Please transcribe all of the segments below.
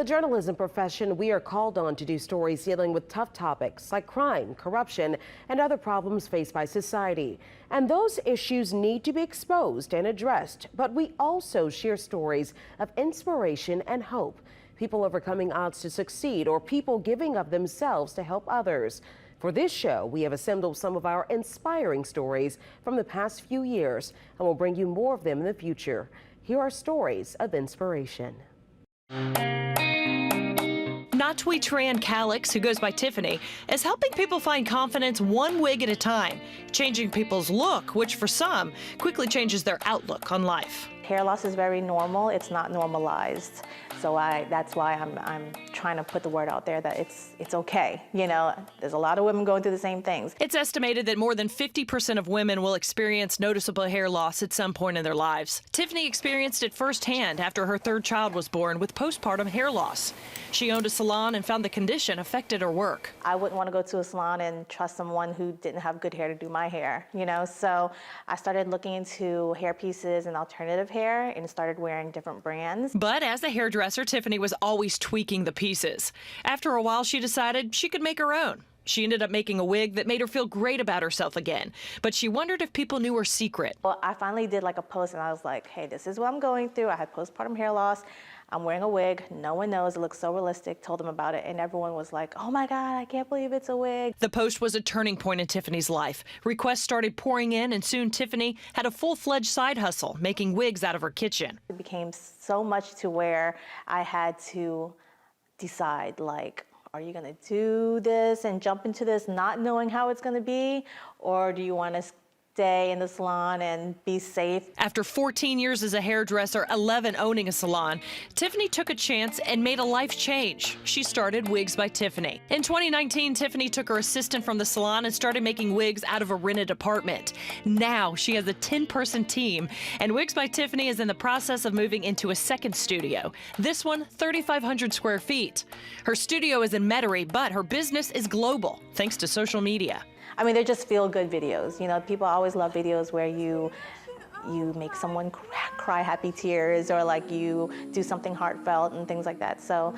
the journalism profession, we are called on to do stories dealing with tough topics like crime, corruption, and other problems faced by society. And those issues need to be exposed and addressed. But we also share stories of inspiration and hope. People overcoming odds to succeed, or people giving of themselves to help others. For this show, we have assembled some of our inspiring stories from the past few years, and we'll bring you more of them in the future. Here are stories of inspiration. Natwi Tran Calix, who goes by Tiffany, is helping people find confidence one wig at a time, changing people's look, which for some quickly changes their outlook on life. Hair loss is very normal. It's not normalized. So that's why I'm trying to put the word out there that it's okay. You know, there's a lot of women going through the same things. It's estimated that more than 50% of women will experience noticeable hair loss at some point in their lives. Tiffany experienced it firsthand after her third child was born with postpartum hair loss. She owned a salon and found the condition affected her work. I wouldn't want to go to a salon and trust someone who didn't have good hair to do my hair, you know? So I started looking into hair pieces and alternative hair and started wearing different brands. But as a hairdresser, Tiffany was always tweaking the pieces. After a while, she decided she could make her own. She ended up making a wig that made her feel great about herself again, but she wondered if people knew her secret. Well, I finally did like a post and I was like, hey, this is what I'm going through. I had postpartum hair loss. I'm wearing a wig. No one knows. It looks so realistic. Told them about it, and everyone was like, oh my God, I can't believe it's a wig. The post was a turning point in Tiffany's life. Requests started pouring in, and soon Tiffany had a full-fledged side hustle, making wigs out of her kitchen. It became so much to where I had to decide, like, are you going to do this and jump into this not knowing how it's going to be, or do you want to stay in the salon and be safe? After 14 years as a hairdresser, 11 owning a salon, Tiffany took a chance and made a life change. She started Wigs by Tiffany. In 2019, Tiffany took her assistant from the salon and started making wigs out of a rented apartment. Now she has a 10-person team, and Wigs by Tiffany is in the process of moving into a second studio. This one, 3,500 square feet. Her studio is in Metairie, but her business is global, thanks to social media. I mean, they're just feel-good videos. You know, people always love videos where you make someone cry happy tears, or like you do something heartfelt and things like that. So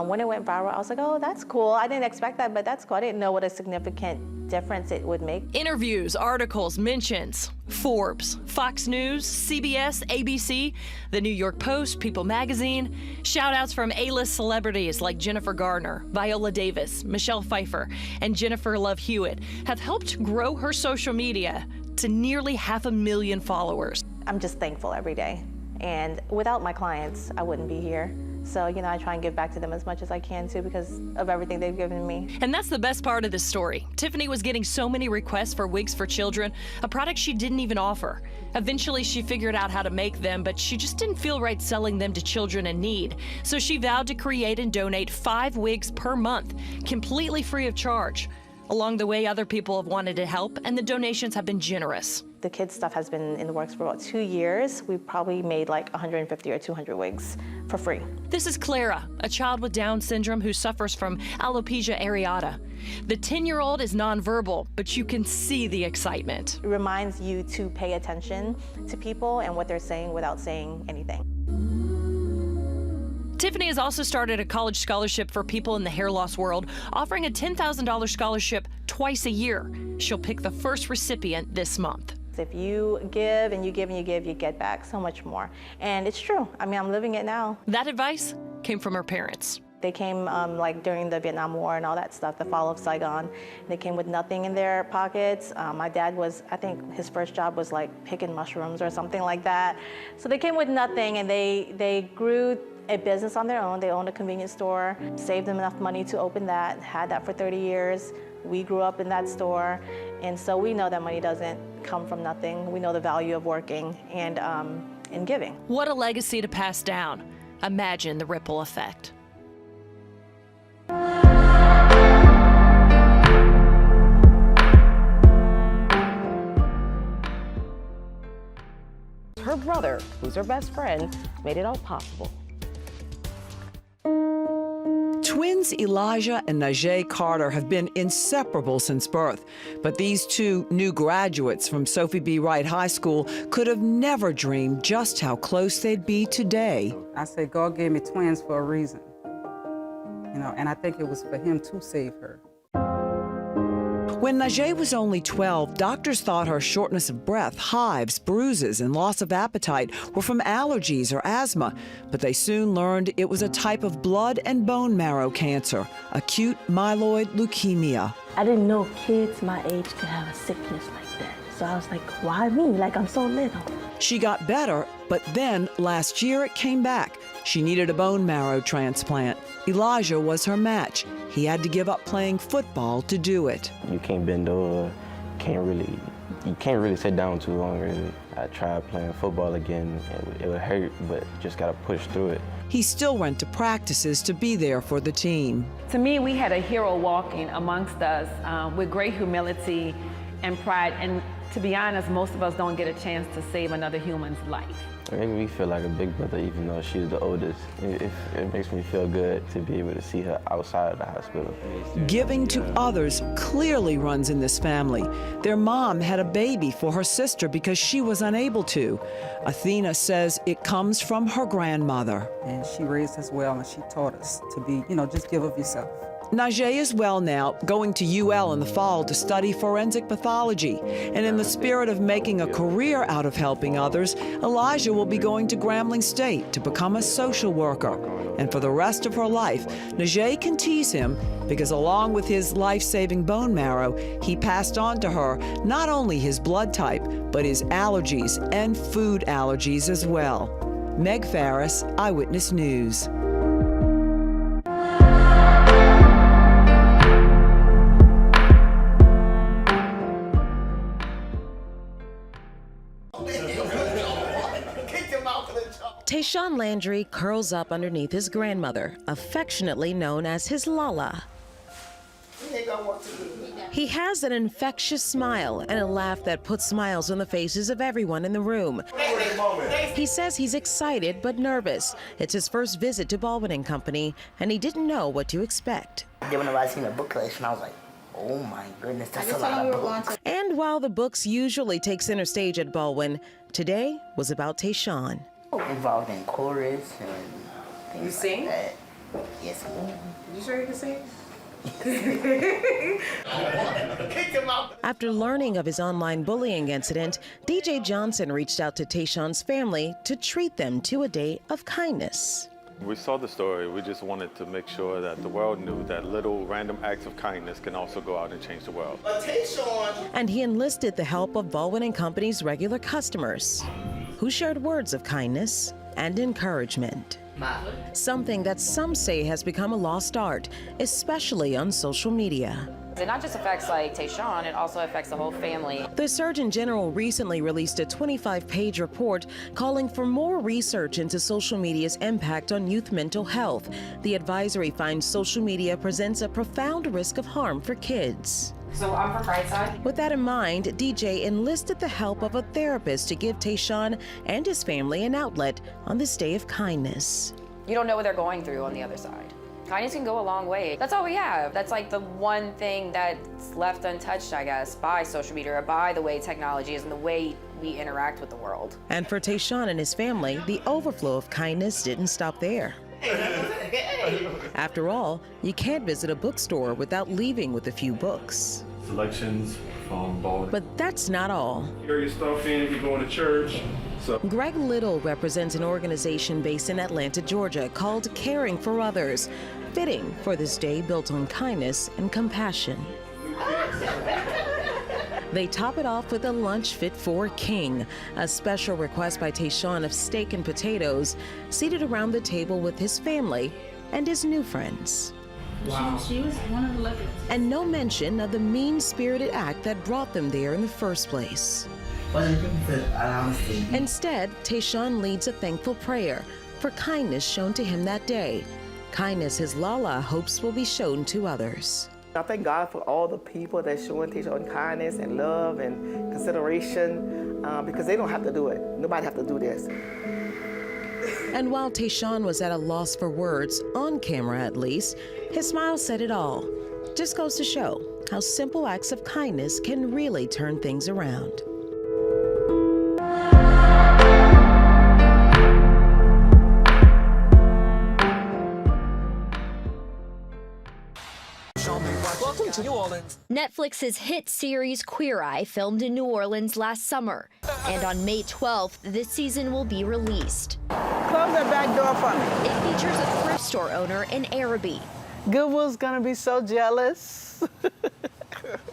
when it went viral, I was like, oh, that's cool. I didn't expect that, but that's cool. I didn't know what a significant difference it would make. Interviews, articles, mentions, Forbes, Fox News, CBS, ABC, The New York Post, People Magazine, shout-outs from A-list celebrities like Jennifer Garner, Viola Davis, Michelle Pfeiffer, and Jennifer Love Hewitt have helped grow her social media to nearly 500,000 followers. I'm just thankful every day. And without my clients, I wouldn't be here. So, you know, I try and give back to them as much as I can too, because of everything they've given me. And that's the best part of this story. Tiffany was getting so many requests for wigs for children, a product she didn't even offer. Eventually, she figured out how to make them, but she just didn't feel right selling them to children in need. So she vowed to create and donate 5 wigs per month, completely free of charge. Along the way, other people have wanted to help, and the donations have been generous. The kids stuff has been in the works for about 2 years. We've probably made like 150 or 200 wigs for free. This is Clara, a child with Down syndrome who suffers from alopecia areata. The 10-year-old is nonverbal, but you can see the excitement. It reminds you to pay attention to people and what they're saying without saying anything. Tiffany has also started a college scholarship for people in the hair loss world, offering a $10,000 scholarship twice a year. She'll pick the first recipient this month. If you give and you give and you give, you get back so much more. And it's true. I mean, I'm living it now. That advice came from her parents. They came like during the Vietnam War and all that stuff, the fall of Saigon. They came with nothing in their pockets. My dad was, I think his first job was like picking mushrooms or something like that. So they came with nothing, and they grew a business on their own. They owned a convenience store, saved them enough money to open that, had that for 30 years. We grew up in that store, and so we know that money doesn't come from nothing. We know the value of working and giving. What a legacy to pass down. Imagine the ripple effect. Her brother, who's her best friend, made it all possible. Twins Elijah and Najee Carter have been inseparable since birth, but these two new graduates from Sophie B. Wright High School could have never dreamed just how close they'd be today. I said, God gave me twins for a reason. and I think it was for him to save her. When Najee was only 12, doctors thought her shortness of breath, hives, bruises, and loss of appetite were from allergies or asthma, but they soon learned it was a type of blood and bone marrow cancer, acute myeloid leukemia. I didn't know kids my age could have a sickness like that. So I was like, why me? Like, I'm so little. She got better, but then last year it came back. She needed a bone marrow transplant. Elijah was her match. He had to give up playing football to do it. You can't bend over, you can't really sit down too long, really. I tried playing football again. It would hurt, but just gotta push through it. He still went to practices to be there for the team. To me, we had a hero walking amongst us with great humility and pride. And to be honest, most of us don't get a chance to save another human's life. It makes me feel like a big brother, even though she's the oldest. It makes me feel good to be able to see her outside of the hospital. Giving to others clearly runs in this family. Their mom had a baby for her sister because she was unable to. Athena says it comes from her grandmother. And she raised us well, and she taught us to be, just give of yourself. Najee is well now, going to UL in the fall to study forensic pathology. And in the spirit of making a career out of helping others, Elijah will be going to Grambling State to become a social worker. And for the rest of her life, Najee can tease him because along with his life-saving bone marrow, he passed on to her not only his blood type, but his allergies and food allergies as well. Meg Farris, Eyewitness News. Tayshawn Landry curls up underneath his grandmother, affectionately known as his Lala. He has an infectious smile and a laugh that puts smiles on the faces of everyone in the room. He says he's excited but nervous. It's his first visit to Baldwin & Company, and he didn't know what to expect. Whenever I seen the book collection, I was like, oh my goodness, that's a lot of books. And while the books usually take center stage at Baldwin, today was about Tayshawn. Involved in chorus and things You sing? like that. Yes, ma'am. You sure you can sing? After learning of his online bullying incident, DJ Johnson reached out to Tayshawn's family to treat them to a day of kindness. We saw the story. We just wanted to make sure that the world knew that little random acts of kindness can also go out and change the world. And he enlisted the help of Baldwin & Company's regular customers, who shared words of kindness and encouragement. Something that some say has become a lost art, especially on social media. It not just affects like Tayshawn, it also affects the whole family. The Surgeon General recently released a 25-page report calling for more research into social media's impact on youth mental health. The advisory finds social media presents a profound risk of harm for kids. So I'm from Brightside. With that in mind, DJ enlisted the help of a therapist to give Tayshawn and his family an outlet on this day of kindness. You don't know what they're going through on the other side. Kindness can go a long way. That's all we have. That's like the one thing that's left untouched, I guess, by social media or by the way technology is and the way we interact with the world. And for Tayshawn and his family, the overflow of kindness didn't stop there. After all, you can't visit a bookstore without leaving with a few books. Selections from Baldwin. But that's not all. Carry your stuff in if you're going to church. Greg Little represents an organization based in Atlanta, Georgia called Caring for Others, fitting for this day built on kindness and compassion. They top it off with a lunch fit for a king, a special request by Tayshawn of steak and potatoes, seated around the table with his family and his new friends. Wow. She was one of the luckiest. And no mention of the mean-spirited act that brought them there in the first place. Instead, Tayshawn leads a thankful prayer for kindness shown to him that day, kindness his Lala hopes will be shown to others. I thank God for all the people that's showing Tayshawn kindness and love and consideration because they don't have to do it. Nobody have to do this. And while Tayshawn was at a loss for words, on camera at least, his smile said it all. Just goes to show how simple acts of kindness can really turn things around. Orleans. Netflix's hit series Queer Eye filmed in New Orleans last summer. And on May 12th, this season will be released. Close that back door for me. It features a thrift store owner in Araby. Goodwill's gonna be so jealous.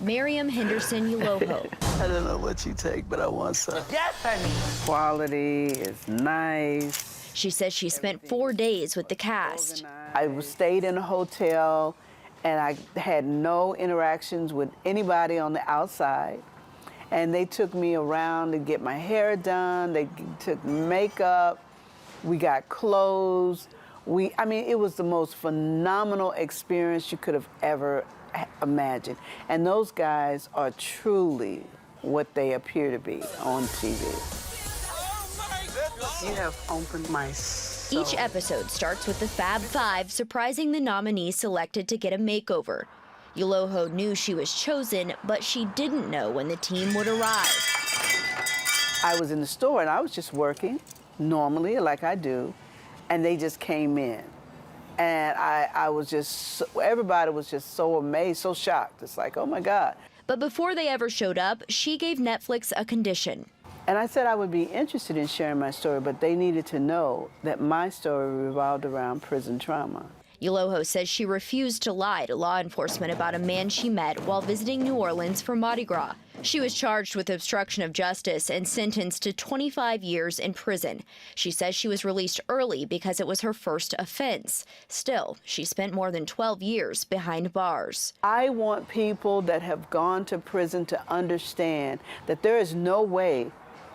Miriam Henderson Uloho. I don't know what you take, but I want some. Yes, honey. Quality is nice. She says she spent 4 days with the cast. I stayed in a hotel and I had no interactions with anybody on the outside. And they took me around to get my hair done. They took makeup. We got clothes. I mean, it was the most phenomenal experience you could have ever imagined. And those guys are truly what they appear to be on TV. You have opened my soul. Each episode starts with the Fab Five surprising the nominee selected to get a makeover. Uloho knew she was chosen, but she didn't know when the team would arrive. I was in the store and I was just working normally like I do, and they just came in. And I was just, everybody was just so amazed, so shocked. It's like, oh my God. But before they ever showed up, she gave Netflix a condition. And I said I would be interested in sharing my story, but they needed to know that my story revolved around prison trauma. Uloho says she refused to lie to law enforcement about a man she met while visiting New Orleans for Mardi Gras. She was charged with obstruction of justice and sentenced to 25 years in prison. She says she was released early because it was her first offense. Still, she spent more than 12 years behind bars. I want people that have gone to prison to understand that there is no way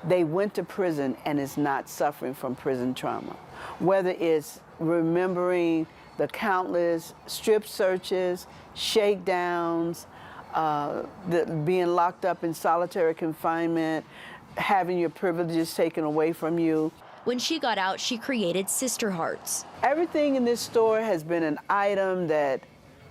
they went to prison and is not suffering from prison trauma. Whether it's remembering the countless strip searches, shakedowns, being locked up in solitary confinement, having your privileges taken away from you. When she got out, she created Sister Hearts. Everything in this store has been an item that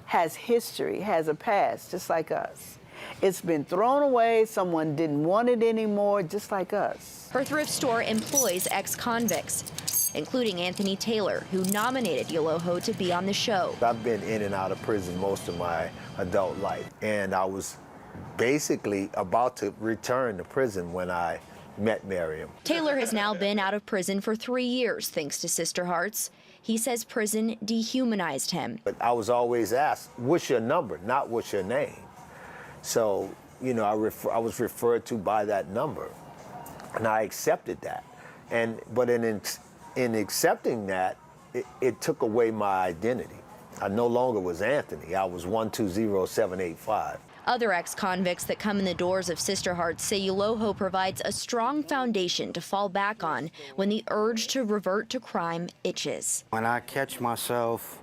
has history, has a past, just like us. It's been thrown away, someone didn't want it anymore, just like us. Her thrift store employs ex-convicts, including Anthony Taylor, who nominated Uloho to be on the show. I've been in and out of prison most of my adult life, and I was basically about to return to prison when I met Miriam. Taylor has now been out of prison for 3 years, thanks to Sister Hearts. He says prison dehumanized him. But I was always asked, what's your number, not what's your name? So, you know, I was referred to by that number, and I accepted that. But in accepting that, it took away my identity. I no longer was Anthony. I was 120785. Other ex-convicts that come in the doors of Sister Hearts say Uloho provides a strong foundation to fall back on when the urge to revert to crime itches. When I catch myself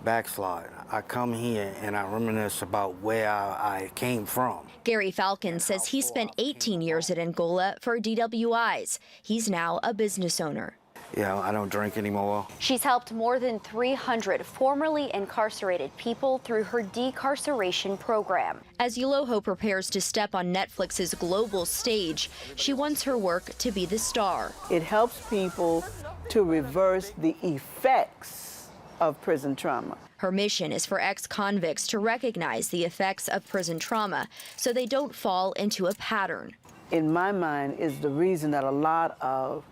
backslide, I come here and I reminisce about where I came from. Gary Falcon says he spent 18 years at Angola for DWIs. He's now a business owner. Yeah, I don't drink anymore. She's helped more than 300 formerly incarcerated people through her decarceration program. As Uloho prepares to step on Netflix's global stage, she wants her work to be the star. It helps people to reverse the effects of prison trauma. Her mission is for ex-convicts to recognize the effects of prison trauma so they don't fall into a pattern. In my mind, is the reason that a lot of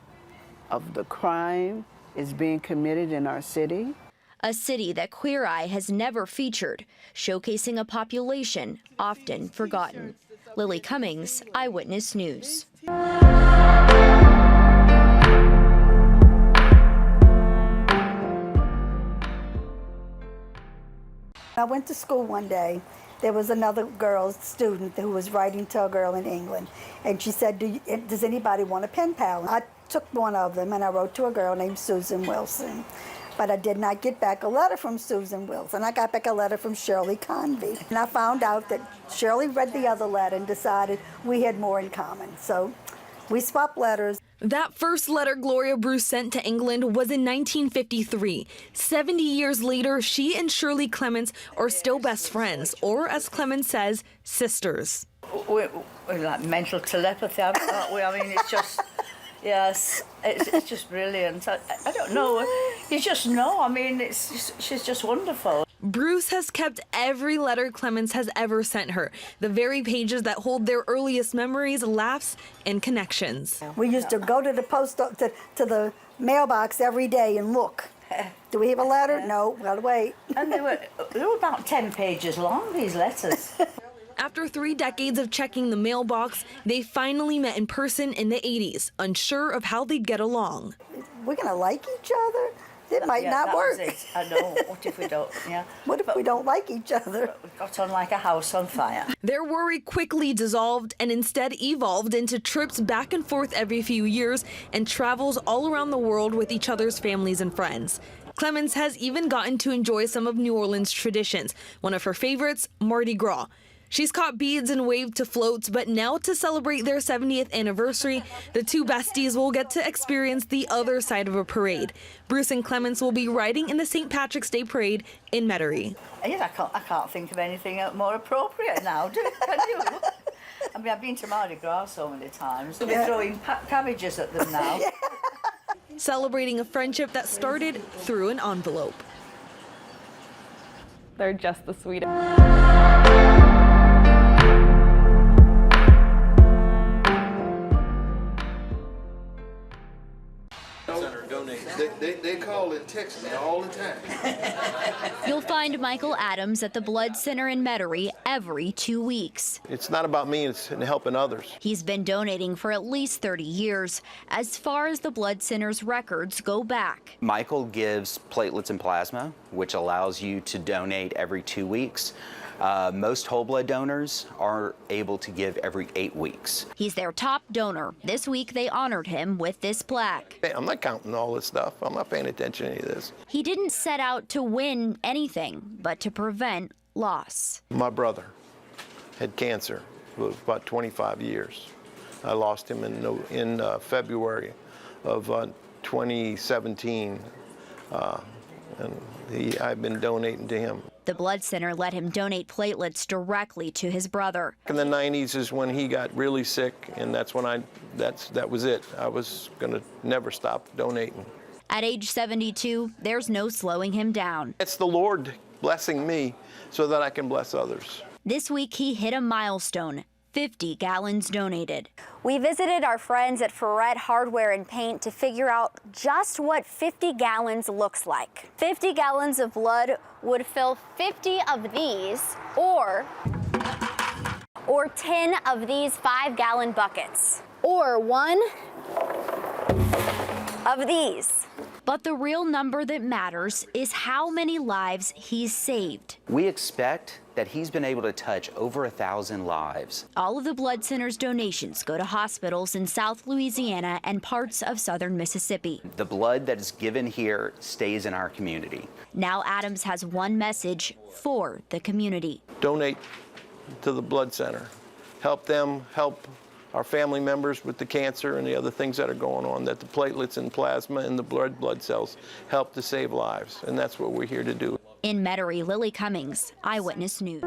the crime is being committed in our city. A city that Queer Eye has never featured, showcasing a population often forgotten. Lily Cummings, Eyewitness News. I went to school one day. There was another girl, student, who was writing to a girl in England. And she said, does anybody want a pen pal? I took one of them and I wrote to a girl named Susan Wilson. But I did not get back a letter from Susan Wilson. I got back a letter from Shirley Convey. And I found out that Shirley read the other letter and decided we had more in common. So we swapped letters. That first letter Gloria Bruce sent to England was in 1953. 70 years later, she and Shirley Clements are still best friends, or as Clements says, sisters. We're like mental telepathy, aren't we? I mean, it's just, yes, it's just brilliant. I don't know, You just know. I mean, she's just wonderful. Bruce has kept every letter Clemens has ever sent her, the very pages that hold their earliest memories, laughs, and connections. We used to go to the to the mailbox every day and look. Do we have a letter? No, gotta wait. And they were about 10 pages long, these letters. After 3 decades of checking the mailbox, they finally met in person in the 80s, unsure of how they'd get along. We're gonna like each other? It might not work. I know. What if we don't? Yeah. What if we don't like each other? We got on like a house on fire. Their worry quickly dissolved and instead evolved into trips back and forth every few years and travels all around the world with each other's families and friends. Clemens has even gotten to enjoy some of New Orleans' traditions. One of her favorites, Mardi Gras. She's caught beads and waved to floats, but now to celebrate their 70th anniversary, the two besties will get to experience the other side of a parade. Bruce and Clemens will be riding in the St. Patrick's Day Parade in Metairie. Yes, I can't think of anything more appropriate now, can you? I mean, I've been to Mardi Gras so many times. They're throwing cabbages at them now. Celebrating a friendship that started through an envelope. They're just the sweetest. They call and text me all the time. You'll find Michael Adams at the Blood Center in Metairie every 2 weeks. It's not about me, it's helping others. He's been donating for at least 30 years, as far as the Blood Center's records go back. Michael gives platelets and plasma, which allows you to donate every 2 weeks. Most whole blood donors are able to give every 8 weeks. He's their top donor. This week they honored him with this plaque. Hey, I'm not counting all this stuff. I'm not paying attention to any of this. He didn't set out to win anything, but to prevent loss. My brother had cancer for about 25 years. I lost him in February of 2017, and I've been donating to him. The Blood Center let him donate platelets directly to his brother. In the 90s is when he got really sick, and that's when that was it. I was gonna never stop donating. At age 72, there's no slowing him down. It's the Lord blessing me so that I can bless others. This week he hit a milestone, 50 gallons donated. We visited our friends at Ferret Hardware and Paint to figure out just what 50 gallons looks like. 50 gallons of blood would fill 50 of these or 10 of these 5-gallon buckets, or 1 of these. But the real number that matters is how many lives he's saved. We expect that he's been able to touch over 1,000 lives. All of the Blood Center's donations go to hospitals in South Louisiana and parts of southern Mississippi. The blood that is given here stays in our community. Now Adams has one message for the community. Donate to the Blood Center. Help them help our family members with the cancer and the other things that are going on, that the platelets and plasma and the blood cells help to save lives. And that's what we're here to do. In Metairie, Lily Cummings, Eyewitness News.